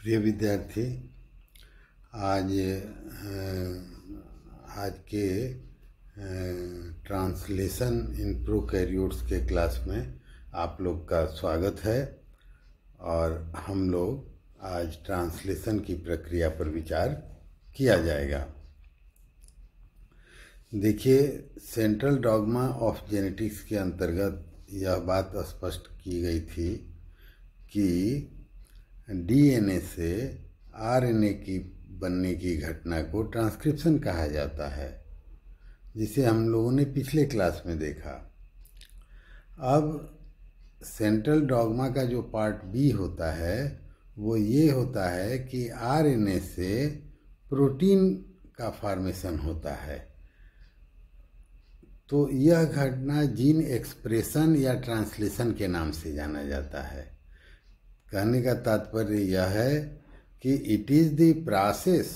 प्रिय विद्यार्थी, आज के ट्रांसलेशन इन प्रोकैरियोट्स के क्लास में आप लोग का स्वागत है। और हम लोग आज ट्रांसलेशन की प्रक्रिया पर विचार किया जाएगा। देखिए, सेंट्रल डॉगमा ऑफ जेनेटिक्स के अंतर्गत यह बात स्पष्ट की गई थी कि डीएनए से आरएनए की बनने की घटना को ट्रांसक्रिप्शन कहा जाता है, जिसे हम लोगों ने पिछले क्लास में देखा। अब सेंट्रल डॉगमा का जो पार्ट बी होता है वो ये होता है कि आरएनए से प्रोटीन का फॉर्मेशन होता है। तो यह घटना जीन एक्सप्रेशन या ट्रांसलेशन के नाम से जाना जाता है। कहने का तात्पर्य यह है कि it is the process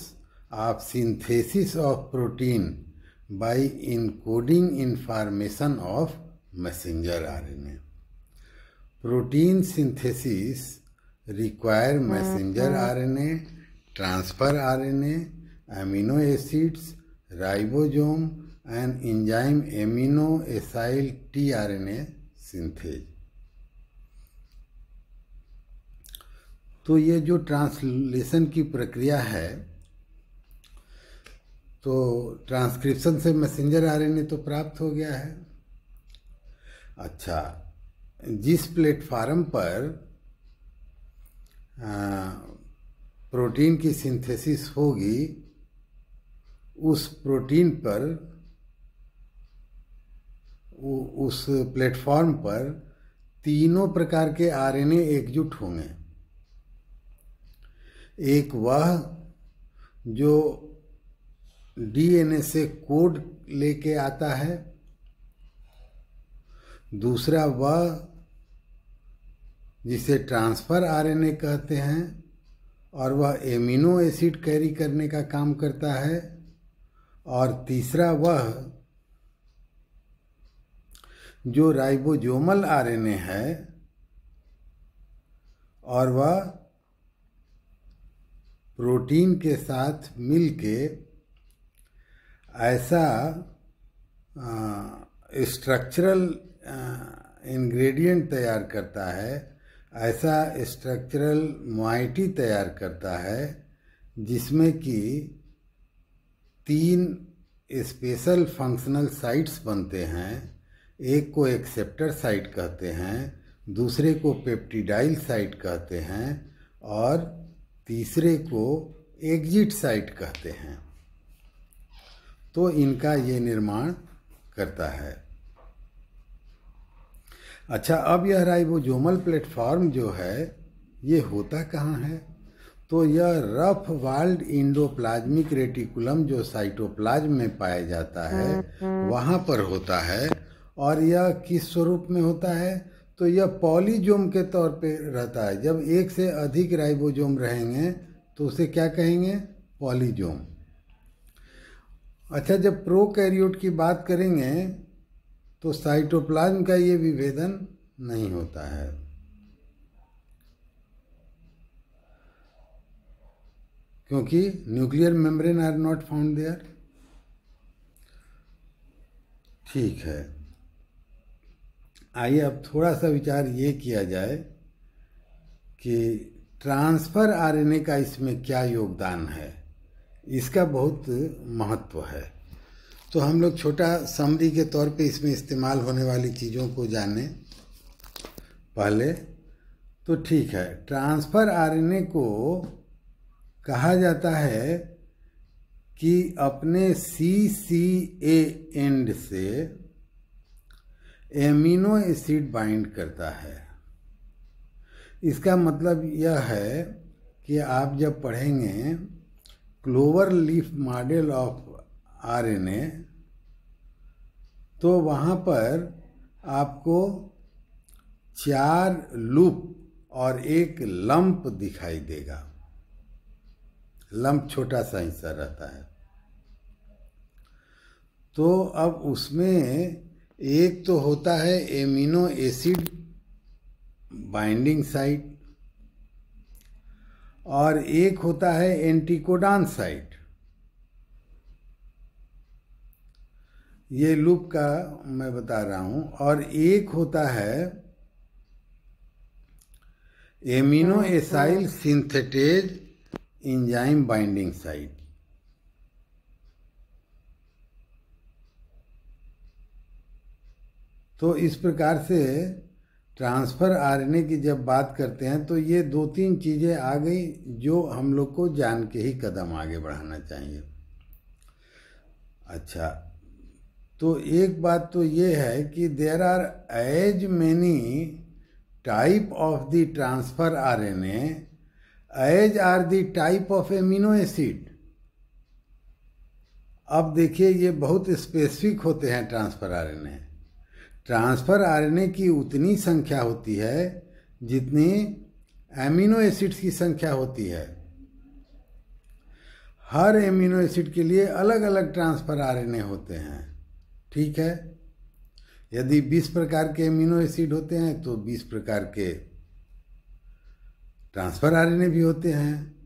of synthesis of protein bye encoding information of messenger RNA. Protein synthesis require messenger RNA, transfer RNA, amino acids, ribosome and enzyme amino acyl tRNA synthase। तो ये जो ट्रांसलेशन की प्रक्रिया है, तो transcription से messenger RNA तो प्राप्त हो गया है। अच्छा, जिस प्लेटफार्म पर प्रोटीन की सिंथेसिस होगी, उस प्रोटीन पर उस प्लेटफॉर्म पर तीनों प्रकार के आरएनए एकजुट होंगे। एक वह जो डीएनए से कोड लेके आता है, दूसरा वह जिसे ट्रांसफर आरएनए कहते हैं और वह एमिनो एसिड कैरी करने का काम करता है, और तीसरा वह जो राइबोसोमल आरएनए है और वह प्रोटीन के साथ मिलके ऐसा स्ट्रक्चरल इंग्रेडिएंट तैयार करता है, ऐसा स्ट्रक्चरल मोइटी तैयार करता है, जिसमें कि 3 स्पेशल फंक्शनल साइट्स बनते हैं। एक को एक्सेप्टर साइट कहते हैं, दूसरे को पेप्टिडाइल साइट कहते हैं, और तीसरे को एग्जिट साइट कहते हैं। तो इनका ये निर्माण करता है। अच्छा, अब यह राइबोसोमल प्लेटफॉर्म जो है ये होता कहाँ है? तो यह रफ वाल्ड इंडोप्लाज्मिक रेटिकुलम जो साइटोप्लाज्म में पाया जाता है वहाँ पर होता है। और यह किस स्वरूप में होता है? तो यह पॉलीजोम के तौर पे रहता है। जब एक से अधिक राइबोसोम रहेंगे तो उसे क्या कहेंगे? पॉलीजोम। अच्छा, जब प्रोकैरियोट की बात करेंगे तो साइटोप्लाज्म का ये विभेदन नहीं होता है। क्योंकि nuclear membrane are not found there. ठीक है, आइए अब थोड़ा सा विचार ये किया जाए कि ट्रांसफर आरएनए का इसमें क्या योगदान है। इसका बहुत महत्व है। तो हम लोग छोटा समरी के तौर पे इसमें इस्तेमाल होने वाली चीज़ों को जाने पहले। तो ठीक है, ट्रांसफर आरएनए को कहा जाता है कि अपने CCA एंड से एमिनो एसिड बाइंड करता है। इसका मतलब यह है कि आप जब पढ़ेंगे clover leaf model of RNA, तो वहाँ पर आपको 4 लूप और एक लंप दिखाई देगा। लंप छोटा सा हिस्सा रहता है। तो अब उसमें एक तो होता है एमिनो एसिड बाइंडिंग साइट, और एक होता है एंटीकोडान साइट। ये लूप का मैं बता रहा हूं। और एक होता है amino acyl synthetase enzyme binding site. तो इस प्रकार से ट्रांसफ़र आरएनए की जब बात करते हैं तो ये 2-3 चीज़ें आ गई जो हम लोग को जान के ही कदम आगे बढ़ाना चाहिए। अच्छा, तो एक बात तो ये है कि there are as many type of the transfer RNA as are the type of amino acid. अब देखिए, ये बहुत स्पेसिफिक होते हैं ट्रांसफ़र आरएनए। ट्रांसफ़र आरएनए की उतनी संख्या होती है जितनी एमिनो एसिड्स की संख्या होती है। हर एमिनो एसिड के लिए अलग अलग ट्रांसफ़र आरएनए होते हैं, ठीक है। यदि 20 प्रकार के एमिनो एसिड होते हैं तो 20 प्रकार के ट्रांसफ़र आरएनए भी होते हैं।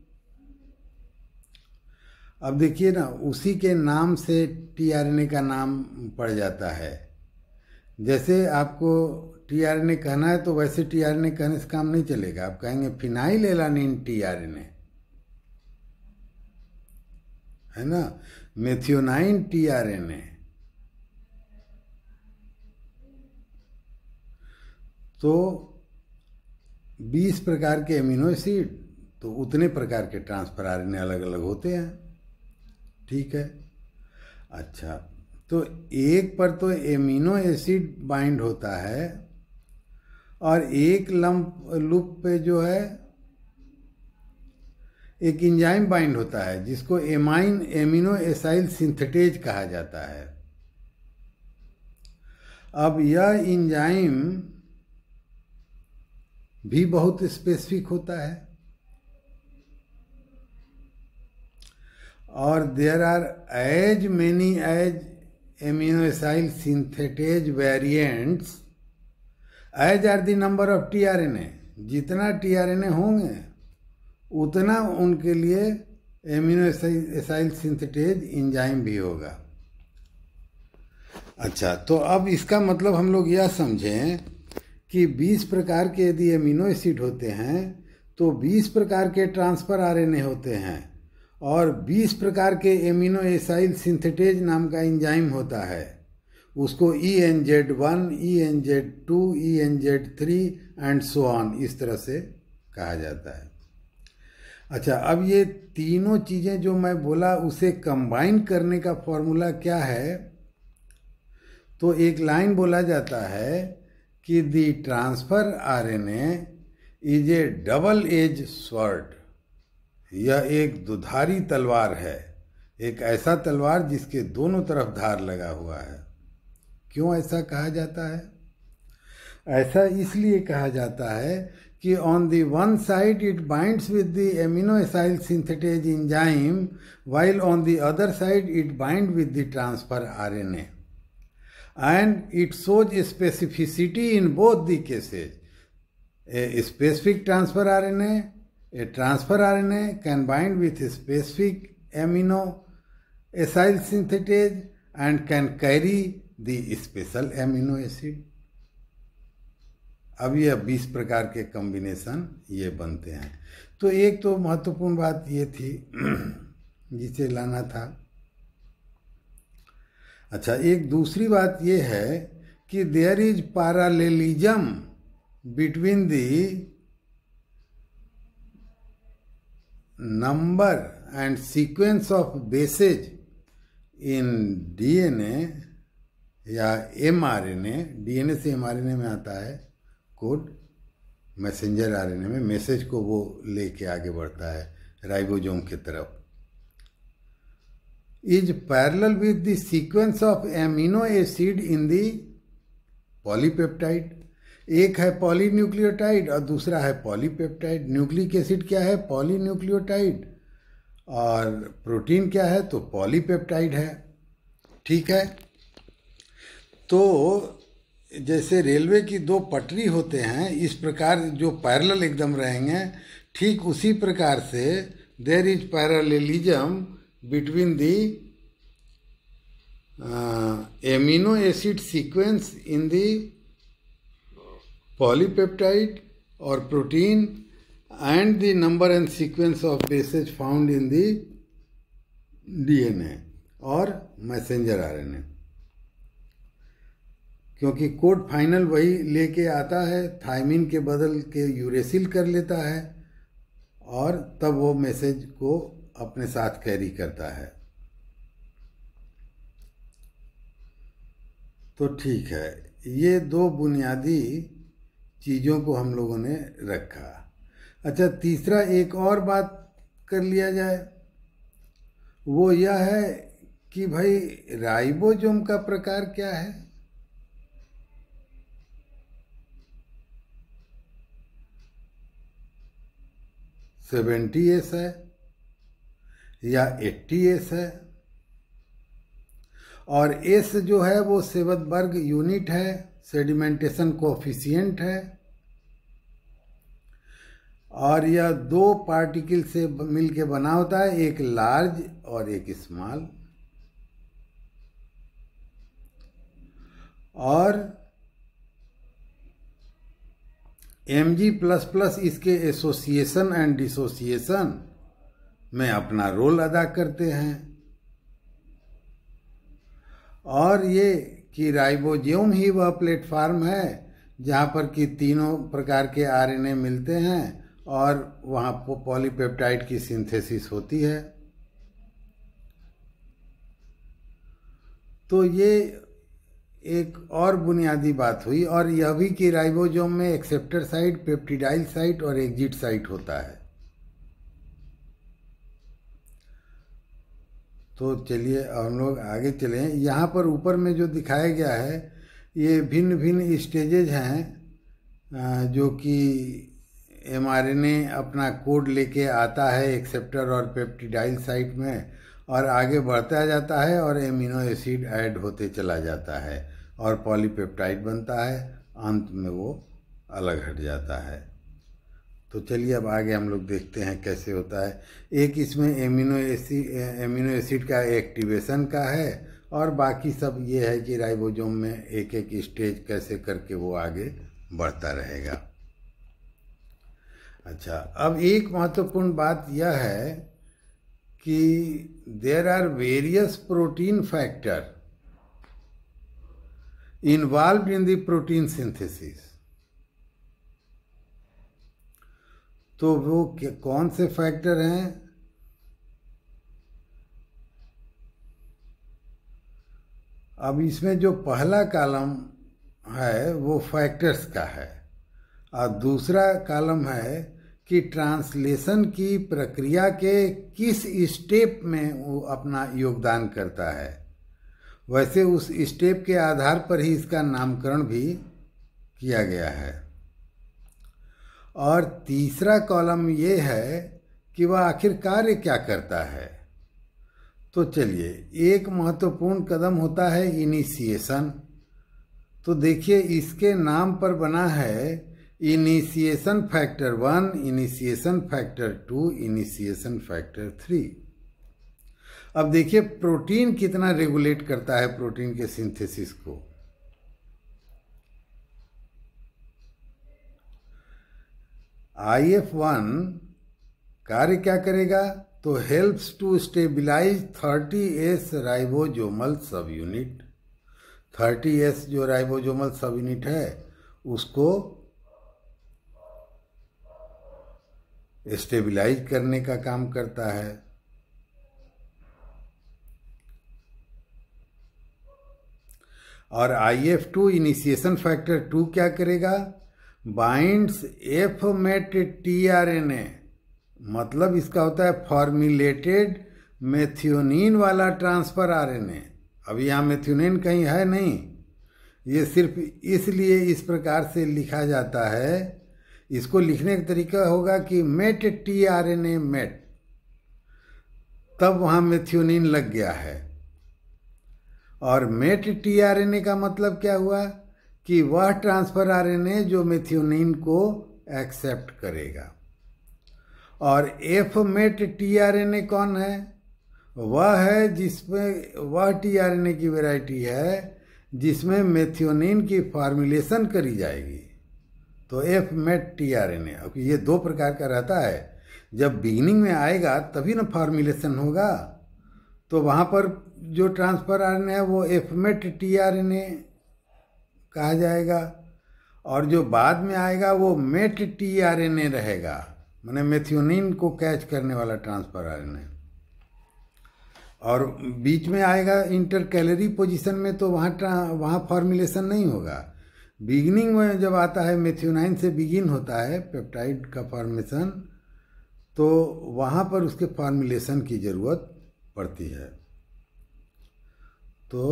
अब देखिए ना, उसी के नाम से टीआरएनए का नाम पड़ जाता है। जैसे आपको टीआरएनए कहना है तो वैसे टीआरएनए कहने से काम नहीं चलेगा। आप कहेंगे फिनाइल एलानिन टीआरएनए, है ना, मेथियोनाइन टीआरएनए। तो 20 प्रकार के एमिनो एसिड तो उतने प्रकार के ट्रांसफ़र आरएनए अलग अलग होते हैं, ठीक है। अच्छा, तो एक पर तो एमिनो एसिड बाइंड होता है और एक लूप पे जो है एक एंजाइम बाइंड होता है जिसको एमिनो एसाइल सिंथेटेज कहा जाता है। अब यह एंजाइम भी बहुत स्पेसिफिक होता है और there are as many as amino acyl synthetase variants as are the number of tRNA. जितना टीआरएनए होंगे उतना उनके लिए एमिनो एसाइल सिंथेटेज एंजाइम भी होगा। अच्छा, तो अब इसका मतलब हम लोग यह समझें कि 20 प्रकार के यदि एमिनो एसिड होते हैं तो 20 प्रकार के ट्रांसफ़र आरएनए होते हैं और 20 प्रकार के एमिनो एसाइल सिंथेटेज नाम का एंजाइम होता है। उसको ENZ1, ENZ2, ENZ3 and so on, इस तरह से कहा जाता है। अच्छा, अब ये तीनों चीज़ें जो मैं बोला उसे कंबाइन करने का फॉर्मूला क्या है? तो एक लाइन बोला जाता है कि the transfer RNA is a double edge sword. यह एक दुधारी तलवार है, एक ऐसा तलवार जिसके दोनों तरफ धार लगा हुआ है। क्यों ऐसा कहा जाता है? ऐसा इसलिए कहा जाता है कि on the one side it binds with the amino acyl synthetase enzyme while on the other side it bind with the transfer RNA and it shows a specificity in both the cases. A specific transfer RNA, a transfer RNA can bind with a specific amino acyl synthetase and can carry the special amino acid. अब यह 20 प्रकार के combination ये बनते हैं। तो एक तो महत्वपूर्ण बात ये थी जिसे लाना था। अच्छा, एक दूसरी बात ये है कि there is parallelism between the number and sequence of bases in DNA या एमआरएनए। डीएनए से एमआरएनए में आता है कोड, मैसेंजर आरएनए में मैसेज को वो लेके आगे बढ़ता है राइबोसोम की तरफ। Is parallel with the sequence of amino acid in the polypeptide. एक है पॉलीन्यूक्लियोटाइड और दूसरा है पॉलीपेप्टाइड। न्यूक्लिक एसिड क्या है? पॉलीन्यूक्लियोटाइड। और प्रोटीन क्या है? तो पॉलीपेप्टाइड है, ठीक है। तो जैसे रेलवे की दो पटरी होते हैं, इस प्रकार जो पैरेलल एकदम रहेंगे ठीक उसी प्रकार से there is parallelism between the amino acid sequence in the polypeptide और protein and the number and sequence of bases found in the DNA और मैसेंजर RNA, क्योंकि कोड फाइनल वही लेके आता है, थायमिन के बदल के यूरेसिल कर लेता है और तब वो मैसेज को अपने साथ कैरी करता है। तो ठीक है, ये दो बुनियादी चीज़ों को हम लोगों ने रखा। अच्छा, तीसरा एक और बात कर लिया जाए, वो यह है कि भाई राइबोसोम का प्रकार क्या है। (70S) है या 80S है, और S जो है वो सेवनबर्ग यूनिट है, सेडिमेंटेशन कोएफिशिएंट है, और यह दो पार्टिकल से मिलके बना होता है, एक लार्ज और एक स्मॉल। और Mg++ इसके एसोसिएशन एंड डिसोसिएशन में अपना रोल अदा करते हैं। और ये कि राइबोसोम ही वह प्लेटफार्म है जहाँ पर कि तीनों प्रकार के आरएनए मिलते हैं और वहाँ पॉलीपेप्टाइड की सिंथेसिस होती है। तो ये एक और बुनियादी बात हुई। और यह भी कि राइबोसोम में एक्सेप्टर साइट, पेप्टिडाइल साइट और एग्जिट साइट होता है। तो चलिए हम लोग आगे चलें। यहाँ पर ऊपर में जो दिखाया गया है ये भिन्न भिन्न स्टेजेज हैं जो कि mRNA अपना कोड लेके आता है एक्सेप्टर और पेप्टिडाइल साइट में और आगे बढ़ता जाता है और एमिनो एसिड ऐड होते चला जाता है और पॉलीपेप्टाइड बनता है, अंत में वो अलग हट जाता है। तो चलिए अब आगे हम लोग देखते हैं कैसे होता है। एक इसमें एमिनो एसिड का एक्टिवेशन का है और बाकी सब ये है कि राइबोसोम में एक एक स्टेज कैसे करके वो आगे बढ़ता रहेगा। अच्छा, अब एक महत्वपूर्ण बात यह है कि there are various protein factor involved in the protein synthesis. तो वो कौन से फैक्टर हैं? अब इसमें जो पहला कॉलम है वो फैक्टर्स का है और दूसरा कॉलम है कि ट्रांसलेशन की प्रक्रिया के किस स्टेप में वो अपना योगदान करता है। वैसे उस स्टेप के आधार पर ही इसका नामकरण भी किया गया है। और तीसरा कॉलम ये है कि वह आखिर कार्य क्या करता है। तो चलिए, एक महत्वपूर्ण कदम होता है इनिशिएशन। तो देखिए इसके नाम पर बना है initiation factor 1, initiation factor 2, initiation factor 3। अब देखिए प्रोटीन कितना रेगुलेट करता है प्रोटीन के सिंथेसिस को। IF1 कार्य क्या करेगा? तो helps to stabilise 30S ribosomal subunit. 30S जो राइबोसोमल सब यूनिट है उसको स्टेबिलाइज करने का काम करता है। और IF2 इनिशिएशन फैक्टर 2 क्या करेगा? बाइंड्स F-MET tRNA, मतलब इसका होता है फॉर्मुलेटेड मेथियोनिन वाला ट्रांसफर RNA। अब यहाँ मेथियोनिन कहीं है नहीं, ये सिर्फ इसलिए इस प्रकार से लिखा जाता है। इसको लिखने का तरीका होगा कि MET tRNA MET, तब वहाँ मेथियोनिन लग गया है। और MET tRNA का मतलब क्या हुआ कि वह ट्रांसफर RNA जो मेथियोनिन को एक्सेप्ट करेगा। और एफ मेट टीआरएनए कौन है? वह है जिसमें वह टीआरएनए की वैरायटी है जिसमें मेथियोनिन की फॉर्मुलेशन करी जाएगी। तो एफ मेट टीआरएनए, अब ये दो प्रकार का रहता है। जब बिगिनिंग में आएगा तभी ना फॉर्मुलेशन होगा, तो वहाँ पर जो ट्रांसफर आरएनए है वो एफ मेट टीआरएनए कहा जाएगा, और जो बाद में आएगा वो मेट टीआरएनए रहेगा, माने मेथियोनिन को कैच करने वाला ट्रांसफर आरएनए। और बीच में आएगा इंटर कैलोरी पोजीशन में, तो वहाँ फॉर्मुलेशन नहीं होगा। बिगिनिंग में जब आता है, मेथियोनाइन से बिगिन होता है पेप्टाइड का फॉर्मेशन, तो वहाँ पर उसके फॉर्मुलेशन की ज़रूरत पड़ती है। तो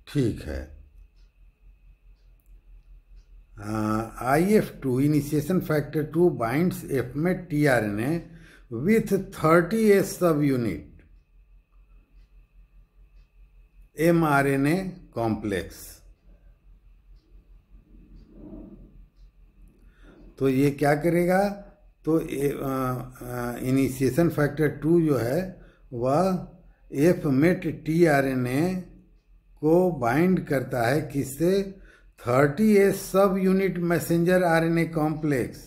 ठीक है। IF2 initiation factor 2 binds fMet tRNA with 30S subunit mRNA complex. तो ये क्या करेगा? तो इनिशिएशन फैक्टर 2 जो है वह एफ मेट टीआरएनए को बाइंड करता है, किससे? 30S सब यूनिट मैसेंजर आरएनए कॉम्प्लेक्स,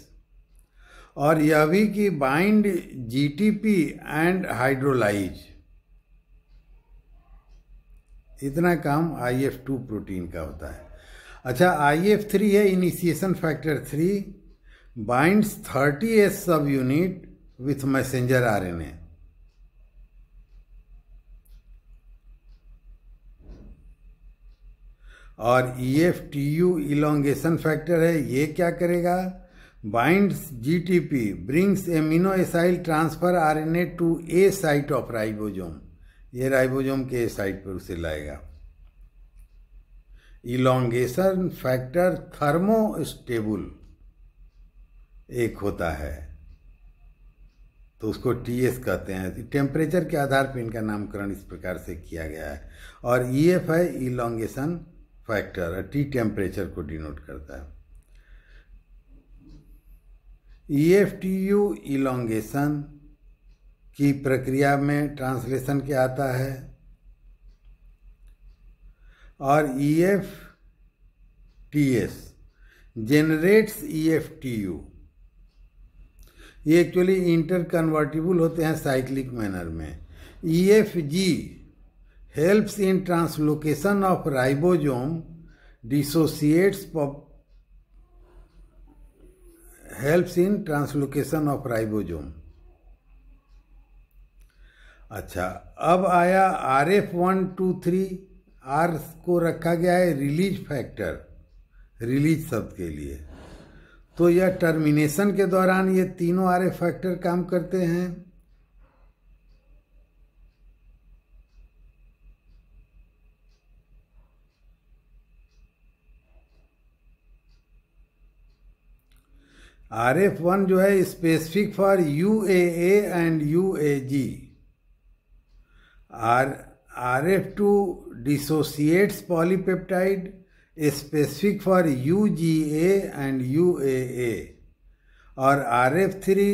और यह भी कि बाइंड जीटीपी एंड हाइड्रोलाइज। इतना काम IF2 प्रोटीन का होता है। अच्छा, IF3 है initiation factor 3, binds 30S subunit with messenger RNA. और EFTU इलोंगेशन फैक्टर है, ये क्या करेगा? Binds GTP, brings amino acyl transfer RNA to A site of ribosome. ये राइबोसोम के ए साइट पर उसे लाएगा। इलोंगेशन फैक्टर थर्मोस्टेबल एक होता है, तो उसको TS कहते हैं। टेम्परेचर के आधार पर इनका नामकरण इस प्रकार से किया गया है। और EF है इलोंगेशन फैक्टर, T टेम्परेचर को डिनोट करता है। EFTU इलोंगेशन की प्रक्रिया में ट्रांसलेशन क्या आता है? और EFTS जेनरेट्स EFTU। ये एक्चुअली इंटर कन्वर्टिबल होते हैं साइक्लिक मैनर में। EFG helps in translocation of ribosome, dissociates helps in translocation of ribosome. अच्छा, अब आया RF123। R को रखा गया है रिलीज फैक्टर, रिलीज शब्द के लिए। तो यह टर्मिनेशन के दौरान ये तीनों RF फैक्टर काम करते हैं। RF1 जो है specific for UAA and UAG। RF2 dissociates polypeptide specific for UGA and UAA। और RF3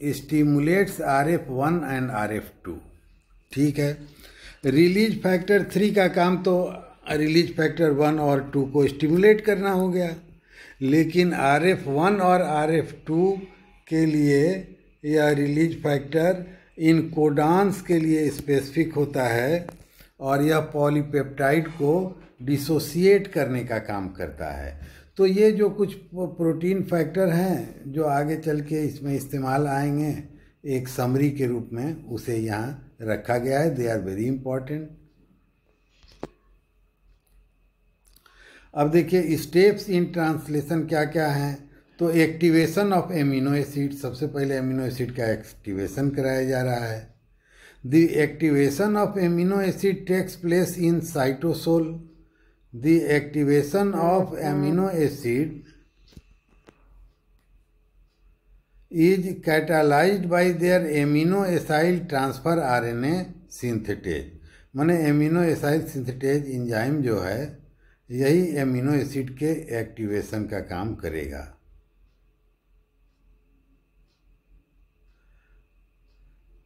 stimulates RF1 and RF2। ठीक है। रिलीज फैक्टर 3 का काम तो रिलीज फैक्टर 1 और 2 को स्टिमुलेट करना हो गया, लेकिन RF1 और RF2 के लिए यह रिलीज फैक्टर इन कोडान्स के लिए स्पेसिफिक होता है, और यह पॉलीपेप्टाइड को डिसोसिएट करने का काम करता है। तो ये जो कुछ प्रोटीन फैक्टर हैं जो आगे चल के इसमें इस्तेमाल आएंगे एक समरी के रूप में, उसे यहाँ रखा गया है। They are very important. अब देखिए स्टेप्स इन ट्रांसलेशन क्या क्या हैं। तो एक्टिवेशन ऑफ एमिनो एसिड, सबसे पहले एमिनो एसिड का एक्टिवेशन कराया जा रहा है। The activation of amino acid takes place in cytosol. The activation of amino acid is catalyzed by their amino acyl transfer RNA synthetase। माने एमिनो एसाइल सिंथेटेज एंजाइम जो है यही एमिनो एसिड के एक्टिवेशन का काम करेगा।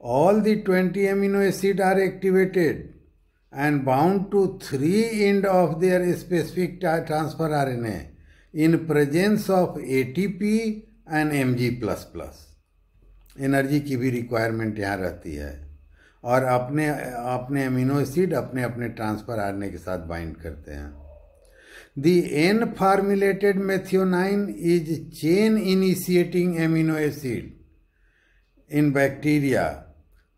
all the 20 amino acid are activated and bound to 3 end of their specific transfer RNA in presence of ATP and Mg++। Energy की भी रिक्वायरमेंट यहाँ रहती है और अपने अपने अमीनो एसिड अपने अपने ट्रांसफर आरएनए के साथ बाइंड करते हैं। The N-formulated methionine is chain-initiating amino acid in bacteria,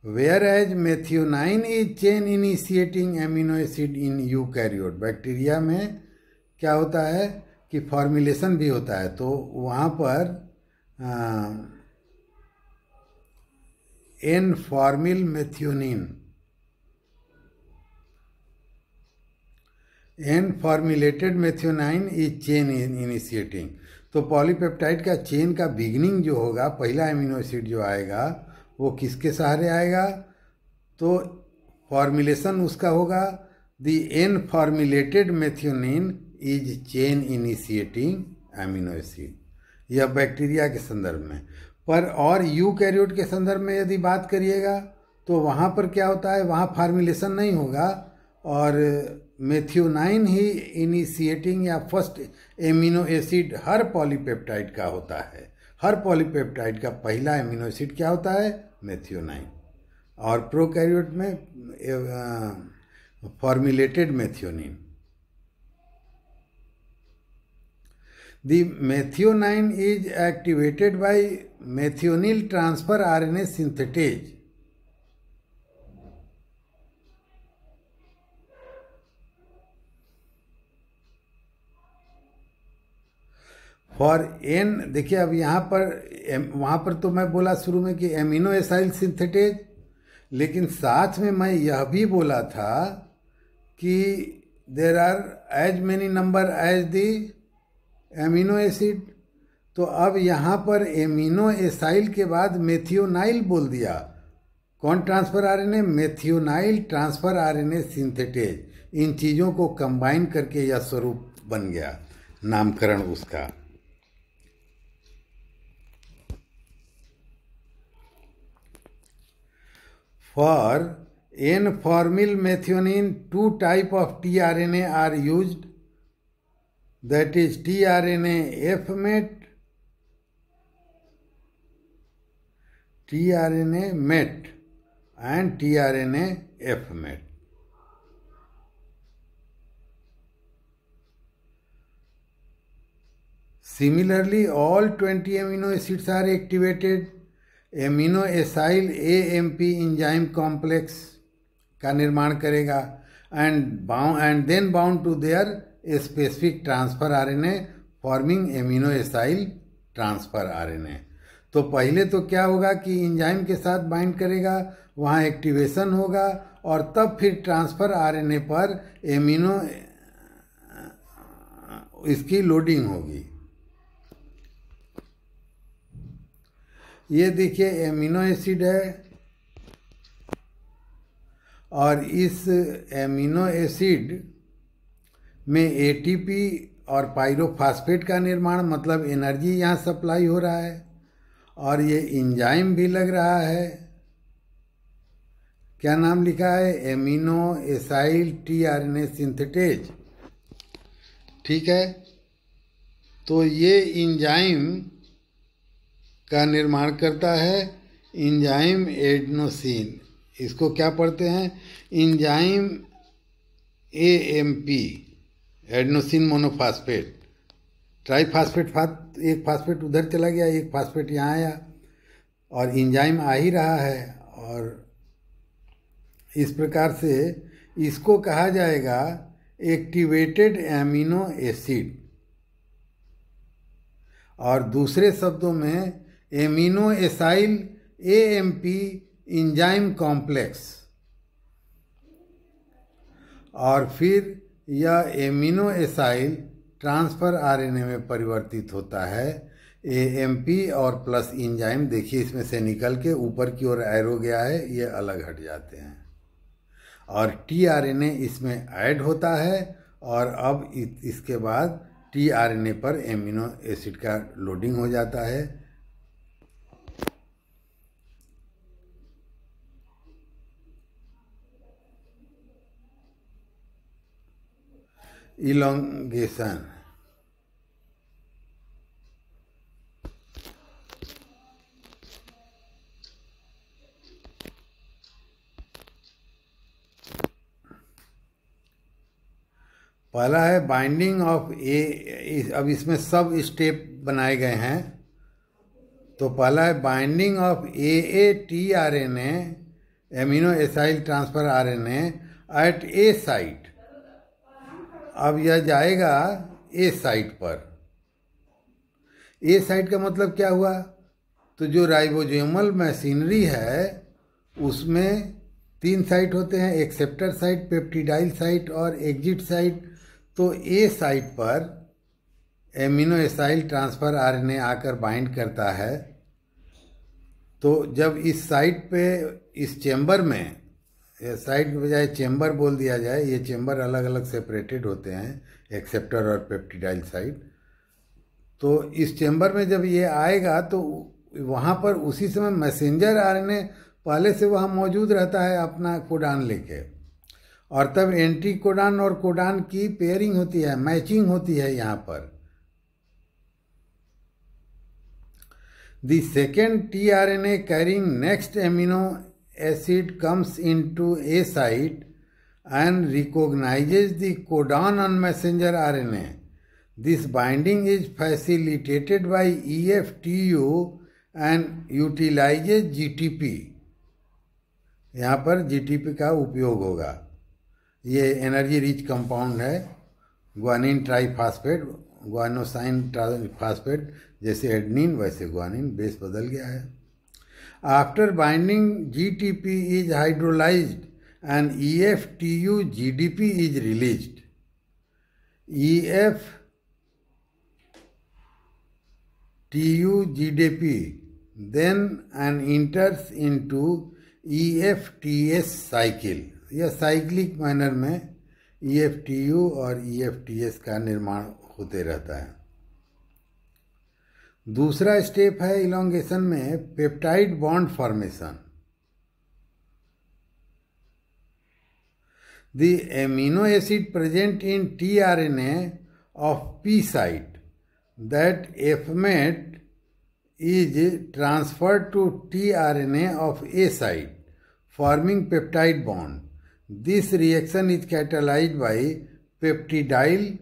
whereas methionine is chain-initiating amino acid in eukaryote। Bacteria में क्या होता है कि फॉर्मुलेशन भी होता है, तो वहाँ पर N-formyl methionine, N-formulated methionine is chain initiating। तो पॉलीपेप्टाइड का चेन का बिगिनिंग जो होगा, पहला एमिनो एसिड जो आएगा वो किसके सहारे आएगा, तो फॉर्मुलेशन उसका होगा the N-formulated methionine is chain initiating amino acid. यह बैक्टीरिया के संदर्भ में। पर और यूकैरियोट के संदर्भ में यदि बात करिएगा तो वहाँ पर क्या होता है, वहाँ फार्मुलेशन नहीं होगा और मेथियोनाइन ही इनिशिएटिंग या फर्स्ट एमिनो एसिड हर पॉलीपेप्टाइड का होता है। हर पॉलीपेप्टाइड का पहला एमिनो एसिड क्या होता है, मेथियोनाइन। और प्रोकैरियोट में formulated methionine. The methionine is activated by methionine transfer RNA synthetase। फॉर एन, देखिए अब यहाँ पर वहाँ पर तो मैं बोला शुरू में कि एमिनो एसाइल सिंथेटेज, लेकिन साथ में मैं यह भी बोला था कि there are as many number as the amino acid. तो अब यहाँ पर एमिनो एसाइल के बाद मेथियोनाइल बोल दिया। कौन transfer RNA, methionyl transfer RNA synthetase. इन चीज़ों को कंबाइन करके यह स्वरूप बन गया, नामकरण उसका। For N-formyl methionine, 2 type of tRNA are used, that is tRNA F-met, tRNA met and tRNA F-met। Similarly, all 20 amino acids are activated amino acyl AMP enzyme complex का निर्माण करेगा and then bound to their specific transfer RNA forming amino acyl transfer RNA. तो पहले तो क्या होगा कि enzyme के साथ बाइंड करेगा, वहाँ एक्टिवेशन होगा और तब फिर ट्रांसफर आरएनए पर एमिनो इसकी लोडिंग होगी। ये देखिए एमिनो एसिड है और इस एमिनो एसिड में एटीपी और पायरोफॉस्फेट का निर्माण, मतलब एनर्जी यहाँ सप्लाई हो रहा है और ये इंजाइम भी लग रहा है। क्या नाम लिखा है, एमिनो एसाइल tRNA सिंथेटेज। ठीक है, तो ये इंजाइम का निर्माण करता है, इंजाइम एडेनोसिन। इसको क्या पढ़ते हैं, enzyme AMP adenosine monophosphate triphosphate. एक फास्फेट उधर चला गया, एक फास्फेट यहाँ आया और इंजाइम आ ही रहा है। और इस प्रकार से इसको कहा जाएगा एक्टिवेटेड एमिनो एसिड, और दूसरे शब्दों में amino acyl AMP enzyme complex. और फिर यह एमिनो एसाइल ट्रांसफर आरएनए में परिवर्तित होता है। AMP और प्लस इंजाइम देखिए इसमें से निकल के ऊपर की ओर एरो गया है, ये अलग हट जाते हैं और tRNA इसमें ऐड होता है और अब इसके बाद tRNA पर एमिनो एसिड का लोडिंग हो जाता है। इलोंगेशन। पहला है बाइंडिंग ऑफ ए, अब इसमें सब स्टेप बनाए गए हैं। तो पहला है binding of AATRNA amino acyl transfer RNA at A site. अब यह जाएगा ए साइट पर। ए साइट का मतलब क्या हुआ? तो जो राइबोसोमल मशीनरी है उसमें 3 साइट होते हैं, एक्सेप्टर साइट, पेप्टिडाइल साइट और एग्जिट साइट। तो ए साइट पर एमिनो एसाइल ट्रांसफर RNA आकर बाइंड करता है। तो जब इस साइट पे, इस चेंबर में, साइट के बजाय चेंबर बोल दिया जाए, ये चेंबर अलग अलग सेपरेटेड होते हैं, एक्सेप्टर और पेप्टिडाइल साइट। तो इस चेंबर में जब ये आएगा तो वहाँ पर उसी समय मैसेंजर RNA पहले से वहाँ मौजूद रहता है अपना कोडान लेके, और तब एंटी कोडान और कोडान की पेयरिंग होती है, मैचिंग होती है यहाँ पर। The second tRNA carrying next amino acid comes into a site and recognizes the codon on messenger RNA. This binding is facilitated by EFTU and utilizes GTP. यहाँ पर GTP का उपयोग होगा। ये एनर्जी रिच कंपाउंड है, guanine triphosphate, guanosine triphosphate, जैसे adenine वैसे guanine, base बदल गया है। After binding GTP is hydrolysed and EFTU GDP is released. EFTU GDP then and enters into EFTS cycle. यह साइक्लिक मैनर में EFTU और EFTS का निर्माण होते रहता है। दूसरा स्टेप है इलोंगेशन में peptide bond formation. The amino acid present in tRNA of P site that fMet is transferred to tRNA of A site, forming peptide bond. This reaction is catalyzed by peptidyl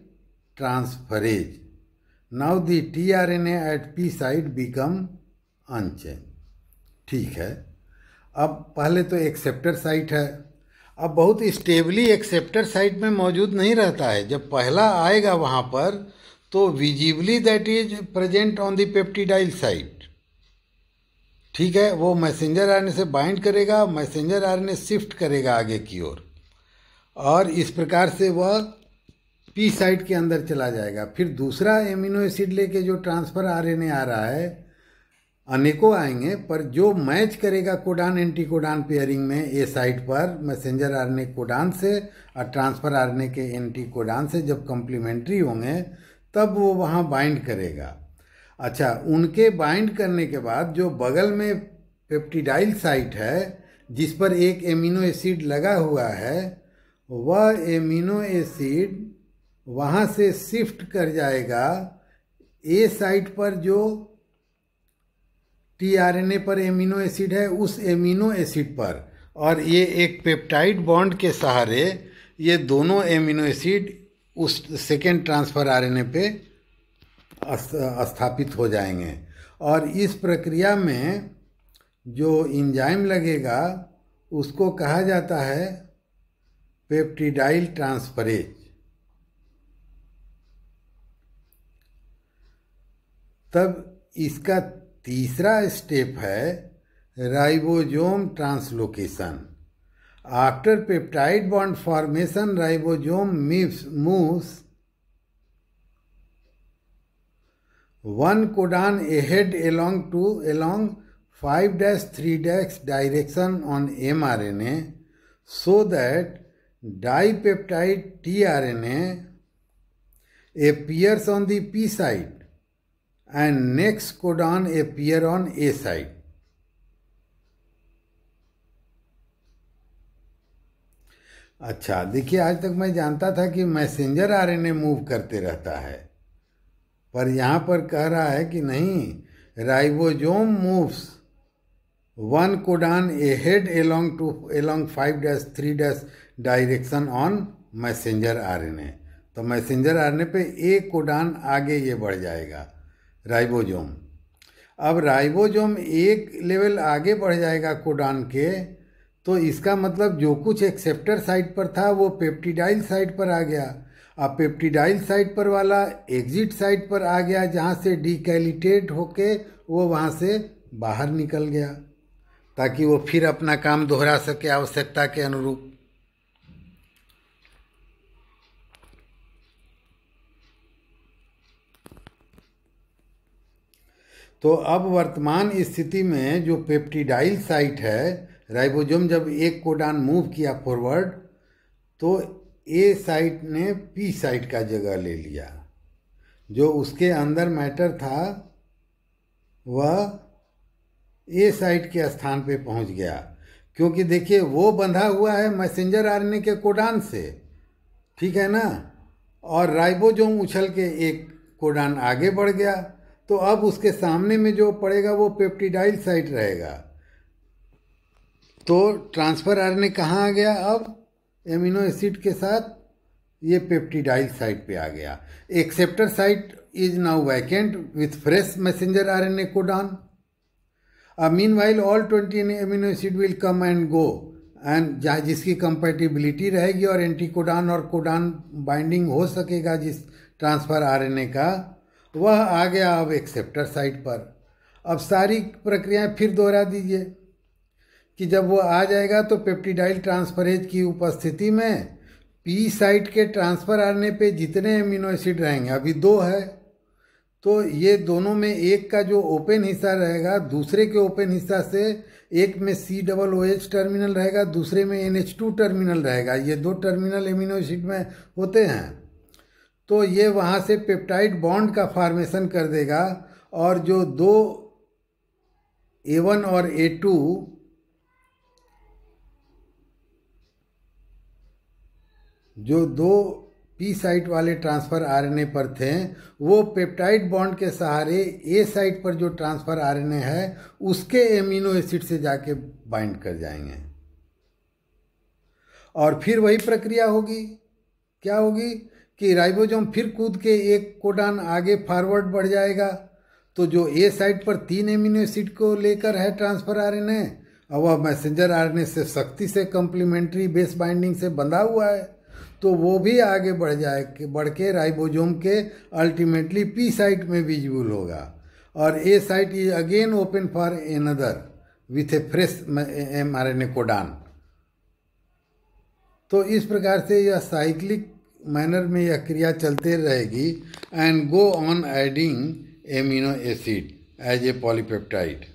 transferase. Now the tRNA at P site become unchained. ठीक है, अब पहले तो acceptor site है। अब बहुत stably acceptor site में मौजूद नहीं रहता है। जब पहला आएगा वहाँ पर तो visibly that is present on the peptidyl site. ठीक है, वो मैसेंजर RNA से बाइंड करेगा, मैसेंजर RNA शिफ्ट करेगा आगे की ओर, और इस प्रकार से वह P साइट के अंदर चला जाएगा। फिर दूसरा एमिनो एसिड लेके जो ट्रांसफर RNA आ रहा है, अनेकों आएंगे, पर जो मैच करेगा कोडान एंटी कोडान पेयरिंग में ए साइट पर मैसेंजर RNA कोडान से और ट्रांसफर RNA के एंटी कोडान से जब कॉम्प्लीमेंट्री होंगे तब वो वहाँ बाइंड करेगा। अच्छा, उनके बाइंड करने के बाद जो बगल में पेप्टिडाइल साइट है जिस पर एक एमिनो एसिड लगा हुआ है, वह एमिनो एसिड वहाँ से शिफ्ट कर जाएगा ए साइट पर जो tRNA पर एमिनो एसिड है उस एमिनो एसिड पर, और ये एक पेप्टाइड बॉन्ड के सहारे ये दोनों एमिनो एसिड उस सेकेंड ट्रांसफर RNA पे स्थापित हो जाएंगे। और इस प्रक्रिया में जो इंजाइम लगेगा उसको कहा जाता है पेप्टिडाइल ट्रांसफरेज। तब इसका तीसरा स्टेप है ribosome translocation. After peptide bond formation, ribosome moves one codon ahead along 5-3' direction on mRNA, so that dipeptide tRNA appears on the P site and next codon appear on A site. अच्छा देखिए, आज तक मैं जानता था कि messenger RNA move करते रहता है, पर यहाँ पर कह रहा है कि नहीं, ribosome moves one codon ahead along 5-3- direction on messenger RNA. तो मैसेंजर आरएनए पे एक कोडान आगे ये बढ़ जाएगा राइबोसोम। अब राइबोसोम एक लेवल आगे बढ़ जाएगा कोडान के, तो इसका मतलब जो कुछ एक्सेप्टर साइट पर था वो पेप्टिडाइल साइट पर आ गया। अब पेप्टिडाइल साइट पर वाला एग्जिट साइट पर आ गया, जहाँ से डिकैलिटेट होके वो वहाँ से बाहर निकल गया, ताकि वो फिर अपना काम दोहरा सके आवश्यकता के अनुरूप। तो अब वर्तमान स्थिति में जो पेप्टिडाइल साइट है, राइबोसोम जब एक कोडान मूव किया फॉरवर्ड, तो ए साइट ने पी साइट का जगह ले लिया। जो उसके अंदर मैटर था वह ए साइट के स्थान पे पहुंच गया, क्योंकि देखिए वो बंधा हुआ है मैसेंजर आरएनए के कोडान से, ठीक है ना। और राइबोसोम उछल के एक कोडान आगे बढ़ गया, तो अब उसके सामने में जो पड़ेगा वो पेप्टिडाइल साइट रहेगा। तो ट्रांसफर आरएनए कहाँ आ गया? अब एमिनो एसिड के साथ ये पेप्टिडाइल साइट पे आ गया। Acceptor site is now vacant with fresh messenger RNA codon. Meanwhile all 20 amino acid will come and go, and जहाँ जिसकी कंपैटिबिलिटी रहेगी और एंटीकोडान और कोडान बाइंडिंग हो सकेगा जिस ट्रांसफर आरएनए का, वह आ गया अब एक्सेप्टर साइट पर। अब सारी प्रक्रियाएं फिर दोहरा दीजिए कि जब वो आ जाएगा तो पेप्टिडाइल ट्रांसफरेज की उपस्थिति में पी साइट के ट्रांसफर आरएनए पे जितने एमिनो एसिड रहेंगे, अभी 2 है, तो ये दोनों में एक का जो ओपन हिस्सा रहेगा दूसरे के ओपन हिस्सा से, एक में COOH टर्मिनल रहेगा, दूसरे में NH2 टर्मिनल रहेगा। ये 2 टर्मिनल एमिनो एसिड में होते हैं, तो ये वहाँ से पेप्टाइड बॉन्ड का फॉर्मेशन कर देगा, और जो 2 A1 और A2 जो 2 पी साइट वाले ट्रांसफर आरएनए पर थे, वो पेप्टाइड बॉन्ड के सहारे ए साइट पर जो ट्रांसफर आरएनए है उसके एमिनो एसिड से जाके बाइंड कर जाएंगे, और फिर वही प्रक्रिया होगी। क्या होगी कि राइबोसोम फिर कूद के एक कोडान आगे फॉरवर्ड बढ़ जाएगा, तो जो ए साइट पर 3 एमिनो एसिड को लेकर है ट्रांसफर आरएनए, और वह मैसेंजर आरएनए से सख्ती से कम्प्लीमेंट्री बेस बाइंडिंग से बंधा हुआ है, तो वो भी आगे बढ़ के राइबोसोम के अल्टीमेटली पी साइट में विजिबल होगा, और A site is again open for another with a fresh mRNA codon. तो इस प्रकार से यह साइक्लिक मैनर में यह क्रिया चलते रहेगी, and go on adding amino acid as a polypeptide.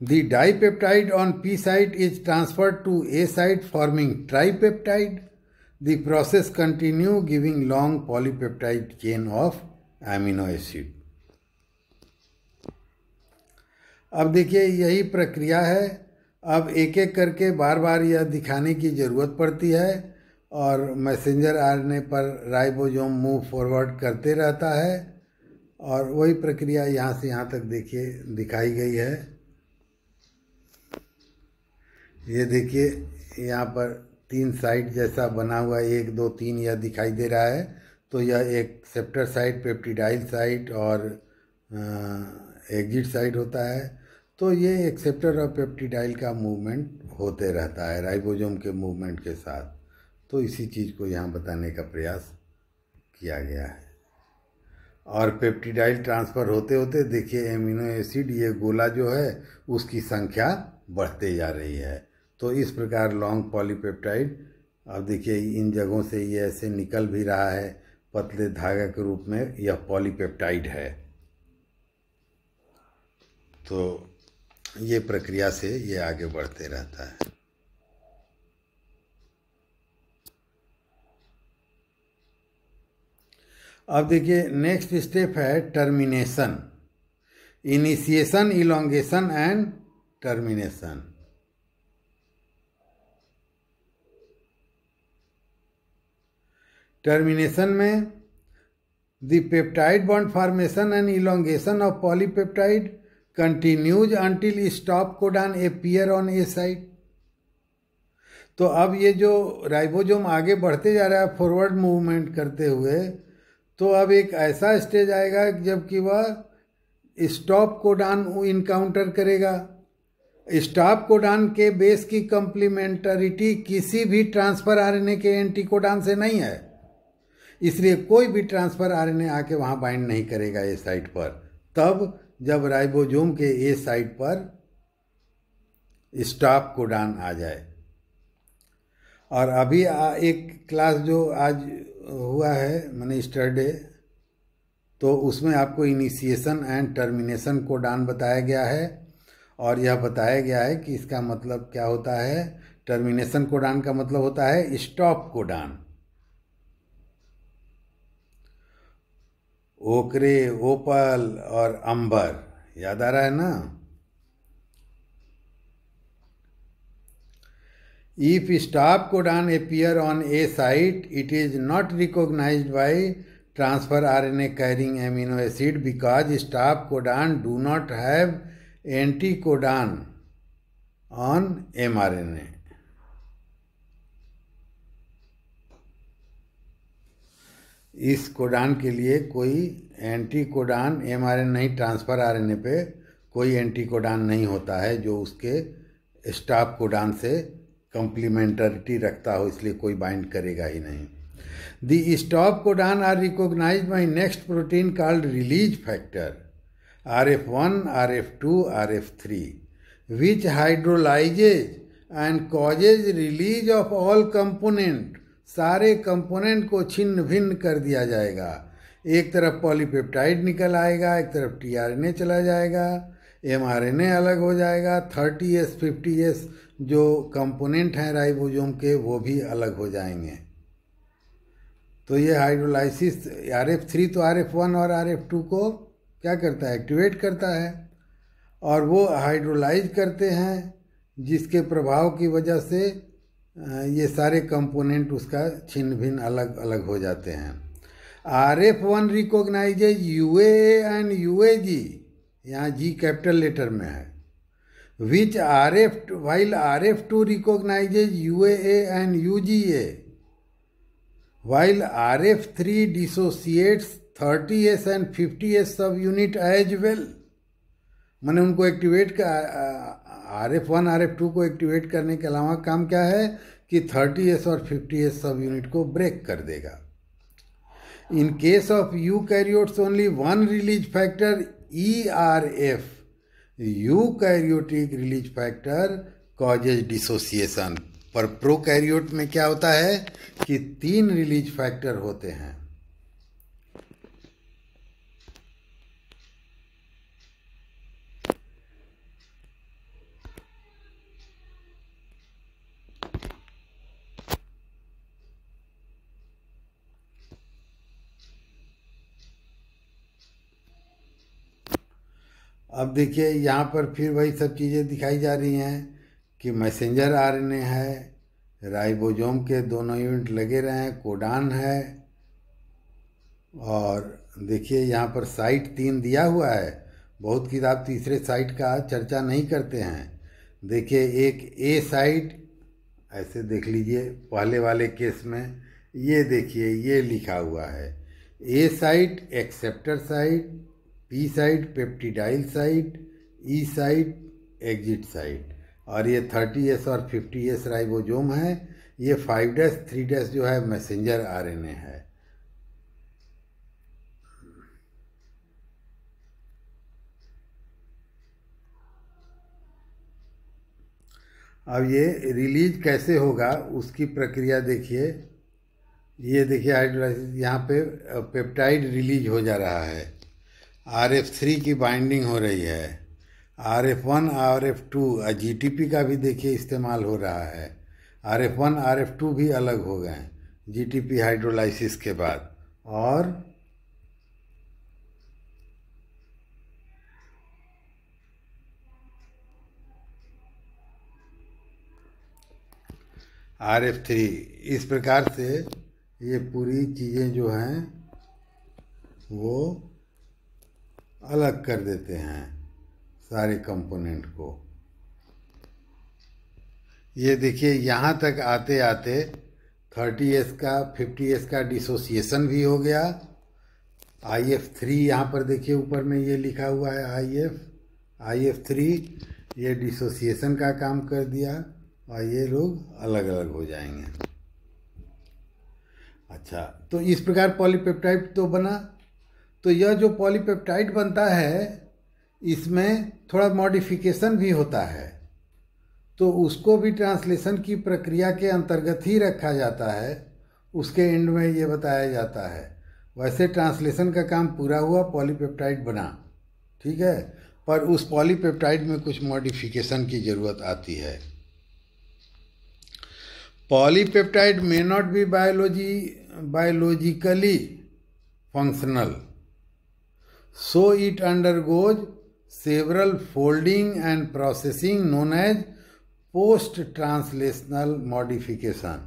The dipeptide on P site is transferred to A site forming tripeptide. The process continue giving long polypeptide chain of amino acid. अब देखिए यही प्रक्रिया है। अब एक एक करके बार बार यह दिखाने की ज़रूरत पड़ती है, और मैसेंजर आरएनए पर राइबोसोम मूव फॉरवर्ड करते रहता है, और वही प्रक्रिया यहाँ से यहाँ तक देखिए दिखाई गई है। ये देखिए यहाँ पर 3 साइट जैसा बना हुआ, 1 2 3 यह दिखाई दे रहा है। तो यह एक सेप्टर साइट, पेप्टिडाइल साइट और एग्जिट साइट होता है। तो ये एक्सेप्टर और पेप्टिडाइल का मूवमेंट होते रहता है राइबोसोम के मूवमेंट के साथ। तो इसी चीज़ को यहाँ बताने का प्रयास किया गया है। और पेप्टिडाइल ट्रांसफ़र होते होते देखिए एमिनो एसिड, ये गोला जो है उसकी संख्या बढ़ते जा रही है। तो इस प्रकार लॉन्ग पॉलीपेप्टाइड, अब देखिए इन जगहों से ये ऐसे निकल भी रहा है पतले धागे के रूप में, यह पॉलीपेप्टाइड है। तो ये प्रक्रिया से ये आगे बढ़ते रहता है। अब देखिए नेक्स्ट स्टेप है termination, initiation, elongation and termination. Termination में the peptide bond formation and elongation of polypeptide continues until stop codon appear on A site। तो अब ये जो राइबोसोम आगे बढ़ते जा रहा है फॉरवर्ड मूवमेंट करते हुए, तो अब एक ऐसा स्टेज आएगा जबकि वह स्टॉप कोडान इनकाउंटर करेगा। स्टॉप कोडान के बेस की कम्प्लीमेंटरिटी किसी भी ट्रांसफर आरएनए के एंटीकोडान से नहीं है, इसलिए कोई भी ट्रांसफर आरएनए आके वहां बाइंड नहीं करेगा ए साइट पर, तब जब राइबोसोम के ए साइट पर स्टॉप कोडान आ जाए। और अभी एक क्लास जो आज हुआ है मैंने स्टरडे, तो उसमें आपको इनिशिएशन एंड टर्मिनेशन कोडान बताया गया है, और यह बताया गया है कि इसका मतलब क्या होता है। टर्मिनेशन कोडान का मतलब होता है स्टॉप कोडान। ओकरे, ओपल और अंबर, याद आ रहा है ना। If stop codon appear on A site, it is not recognized by transfer RNA carrying amino acid because stop codon do not have anticodon on mRNA। इस कोडान के लिए कोई एंटी कोडान mRNA नहीं, ट्रांसफर आरएनए पे कोई anti codon नहीं होता है जो उसके स्टॉप कोडान से कम्प्लीमेंटरिटी रखता हो, इसलिए कोई बाइंड करेगा ही नहीं। The stop codon are recognised by next protein called release factor RF1, RF2, RF3 which hydrolyzes and causes release of all component। सारे कंपोनेंट को छिन्न भिन्न कर दिया जाएगा। एक तरफ पॉलीपेप्टाइड निकल आएगा, एक तरफ टीआरएनए चला जाएगा, एमआरएनए अलग हो जाएगा, 30S 50S जो कंपोनेंट हैं राइबोसोम के वो भी अलग हो जाएंगे। तो ये हाइड्रोलाइसिस RF3 तो RF1 और RF2 को क्या करता है, एक्टिवेट करता है, और वो हाइड्रोलाइज करते हैं, जिसके प्रभाव की वजह से ये सारे कंपोनेंट उसका छिन्न भिन्न अलग अलग हो जाते हैं। RF1 recognises UAA and UAG, यहाँ G कैपिटल लेटर में है, which while RF2 recognizes UAA and UGA, while RF3 dissociates 30S and 50S subunit as well। मैंने उनको एक्टिवेट का RF1 RF2 को एक्टिवेट करने के अलावा काम क्या है कि 30S और 50S सब यूनिट को ब्रेक कर देगा। In case of eukaryotes only one release factor ERF, eukaryotic release factor causes dissociation. पर प्रोकैरियोट में क्या होता है कि 3 रिलीज फैक्टर होते हैं। अब देखिए यहाँ पर फिर वही सब चीज़ें दिखाई जा रही हैं कि मैसेंजर आरएनए है, राइबोसोम के दोनों यूनिट लगे रहे हैं, कोडान है, और देखिए यहाँ पर साइट 3 दिया हुआ है। बहुत किताब तीसरे साइट का चर्चा नहीं करते हैं। देखिए एक ए साइट, ऐसे देख लीजिए पहले वाले केस में, ये देखिए ये लिखा हुआ है A site acceptor site, P site peptidyl site, E site exit site, और ये 30S और 50S राइबोसोम है। ये 5' 3' जो है मैसेंजर आरएनए है। अब ये रिलीज कैसे होगा उसकी प्रक्रिया देखिए। ये देखिए हाइड्रोलाइसिस, यहाँ पे पेप्टाइड रिलीज हो जा रहा है, RF3 की बाइंडिंग हो रही है, RF1 RF2 GTP का भी देखिए इस्तेमाल हो रहा है। RF1 RF2 भी अलग हो गए GTP हाइड्रोलाइसिस के बाद। और RF3 इस प्रकार से ये पूरी चीज़ें जो हैं वो अलग कर देते हैं सारे कंपोनेंट को। ये देखिए यहाँ तक आते आते 30s का 50s का डिसोसिएशन भी हो गया। IF3 यहाँ पर देखिए ऊपर में ये लिखा हुआ है IF3 ये डिसोसिएशन का काम कर दिया और ये लोग अलग अलग हो जाएंगे। अच्छा, तो इस प्रकार पॉलीपेप्टाइड तो बना। तो यह जो पॉलीपेप्टाइड बनता है इसमें थोड़ा मॉडिफिकेशन भी होता है, तो उसको भी ट्रांसलेशन की प्रक्रिया के अंतर्गत ही रखा जाता है। उसके एंड में ये बताया जाता है। वैसे ट्रांसलेशन का काम पूरा हुआ, पॉलीपेप्टाइड बना, ठीक है, पर उस पॉलीपेप्टाइड में कुछ मॉडिफिकेशन की ज़रूरत आती है। Polypeptide may not be biologically functional, so it undergoes several folding and processing known as post translational modification।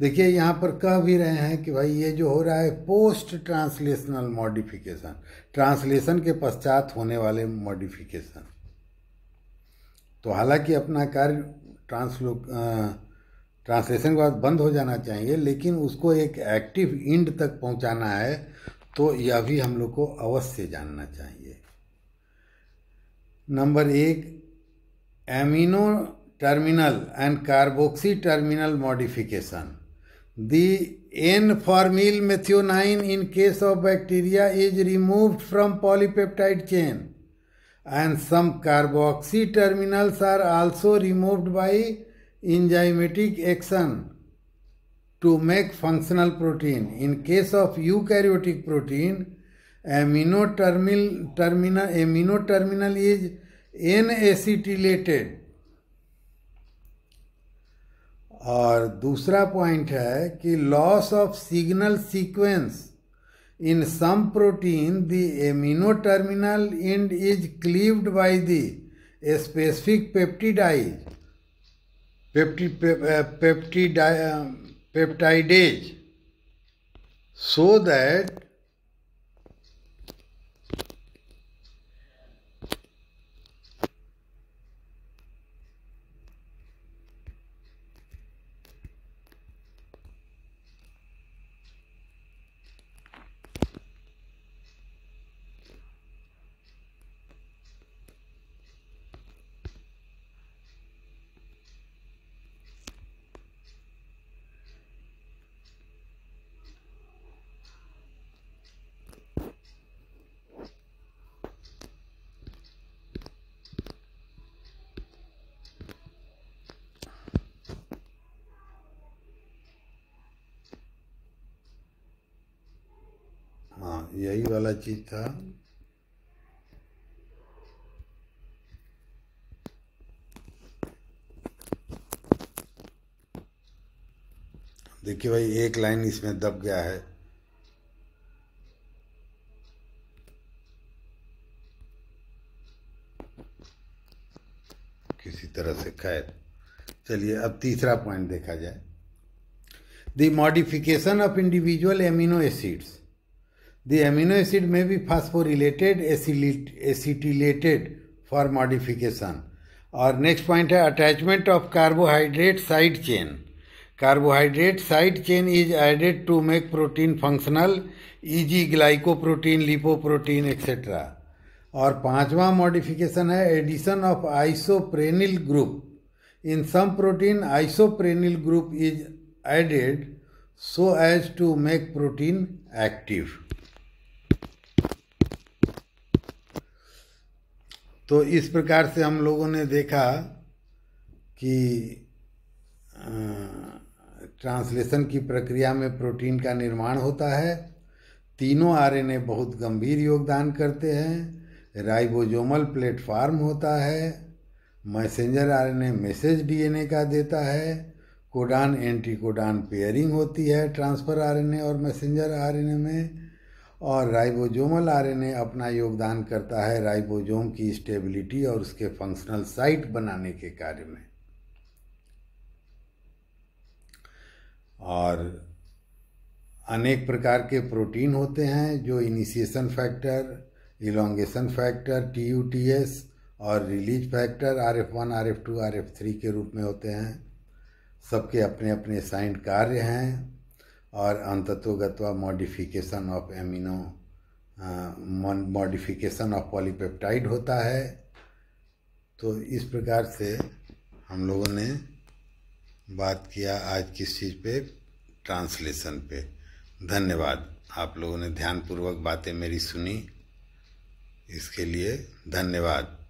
देखिए यहाँ पर कह भी रहे हैं कि भाई ये जो हो रहा है पोस्ट ट्रांसलेशनल मॉडिफिकेशन, ट्रांसलेशन के पश्चात होने वाले मॉडिफिकेशन। तो हालांकि अपना कार्य ट्रांसलेशन के बाद बंद हो जाना चाहिए, लेकिन उसको एक एक्टिव एंड तक पहुंचाना है, तो यह भी हम लोग को अवश्य जानना चाहिए। Number 1, amino terminal and carboxy terminal modification. The N-formyl methionine in case of bacteria is removed from polypeptide chain, and some carboxy terminals are also removed by enzymatic action to make functional protein. In case of eukaryotic protein, amino terminal is N-acetylated। और दूसरा point है कि loss of signal sequence in some protein the amino terminal end is cleaved by the specific peptidase so that यही वाला चीज था। देखिए भाई एक लाइन इसमें दब गया है। किसी तरह से, खैर चलिए अब तीसरा पॉइंट देखा जाए। The modification of individual amino acids. The amino acid may be phosphorylated, acetylated for modification। और नेक्स्ट पॉइंट है attachment of carbohydrate side chain. Carbohydrate side chain is added to make protein functional, e.g. Glycoprotein, lipoprotein etcetera. और पांचवा modification है addition of isoprenyl group. In some protein isoprenyl group is added so as to make protein active। तो इस प्रकार से हम लोगों ने देखा कि ट्रांसलेशन की प्रक्रिया में प्रोटीन का निर्माण होता है। तीनों आरएनए बहुत गंभीर योगदान करते हैं। राइबोसोमल प्लेटफॉर्म होता है, मैसेंजर आरएनए मैसेज डीएनए का देता है, कोडान एंटीकोडान पेयरिंग होती है ट्रांसफर आरएनए और मैसेंजर आरएनए में, और राइबोसोमल आरएनए अपना योगदान करता है राइबोसोम की स्टेबिलिटी और उसके फंक्शनल साइट बनाने के कार्य में। और अनेक प्रकार के प्रोटीन होते हैं जो initiation factor, elongation factor TUTS और release factor RF1, RF2, RF3 के रूप में होते हैं। सबके अपने अपने साइंड कार्य हैं और अंततोगत्वा modification of amino modification of polypeptide होता है। तो इस प्रकार से हम लोगों ने बात किया आज किस चीज़ पे, ट्रांसलेशन पे। धन्यवाद, आप लोगों ने ध्यानपूर्वक बातें मेरी सुनी, इसके लिए धन्यवाद।